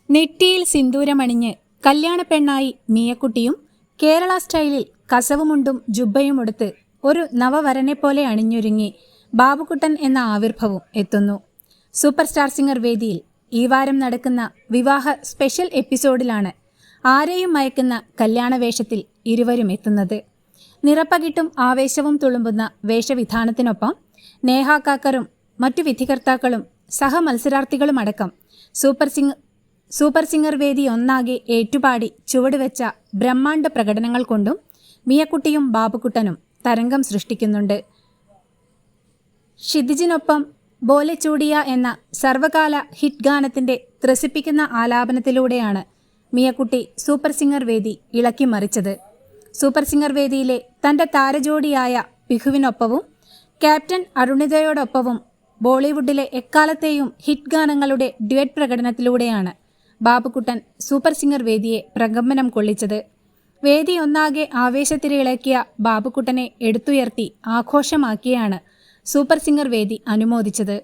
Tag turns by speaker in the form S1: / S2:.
S1: നെറ്റിയിൽ സിന്ദൂരമണിഞ്ഞ് കല്യാണ പെണ്ണായി മിയക്കുട്ടിയും കേരള സ്റ്റൈലിൽ കസവുമുണ്ടും ജുബ്ബയും ഉടുത്ത് ഒരു നവവരനെ പോലെ അണിഞ്ഞൊരുങ്ങി ബാബുക്കുട്ടൻ എന്ന ആവിർഭവം എത്തുന്നു. സൂപ്പർ സ്റ്റാർ സിംഗർ വേദിയിൽ ഈ വാരം നടക്കുന്ന വിവാഹ സ്പെഷ്യൽ എപ്പിസോഡിലാണ് ആരെയും മയക്കുന്ന കല്യാണവേഷത്തിൽ ഇരുവരും എത്തുന്നത്. നിറപ്പകിട്ടും ആവേശവും തുളുമ്പുന്ന വേഷവിധാനത്തിനൊപ്പം നേഹ കാക്കറും മറ്റു വിധികർത്താക്കളും സഹമത്സരാർത്ഥികളുമടക്കം സൂപ്പർ സിംഗർ വേദി ഒന്നാകെ ഏറ്റുപാടി ചുവടുവെച്ച ബ്രഹ്മാണ്ഡ പ്രകടനങ്ങൾ കൊണ്ടും മിയക്കുട്ടിയും ബാബുക്കുട്ടനും തരംഗം സൃഷ്ടിക്കുന്നുണ്ട്. ഷിദിജിനൊപ്പം ബോലെ ചൂടിയ എന്ന സർവകാല ഹിറ്റ് ഗാനത്തിന്റെ ത്രസിപ്പിക്കുന്ന ആലാപനത്തിലൂടെയാണ് മിയക്കുട്ടി സൂപ്പർ സിംഗർ വേദി ഇളക്കിമറിച്ചത്. സൂപ്പർ സിംഗർ വേദിയിലെ തന്റെ താരജോഡിയായ പിഹുവിനൊപ്പവും ക്യാപ്റ്റൻ അരുണിതയോടൊപ്പവും ബോളിവുഡിലെ എക്കാലത്തെയും ഹിറ്റ് ഗാനങ്ങളുടെ ഡ്യുവറ്റ് പ്രകടനത്തിലൂടെയാണ് ബാബുക്കുട്ടൻ സൂപ്പർ സിംഗർ വേദിയെ പ്രകമ്പനം കൊള്ളിച്ചത്. വേദി ഒന്നാകെ ആവേശത്തിരയിളക്കിയ ബാബുക്കുട്ടനെ എടുത്തുയർത്തി ആഘോഷമാക്കിയാണ് സൂപ്പർ സിംഗർ വേദി അനുമോദിച്ചത്.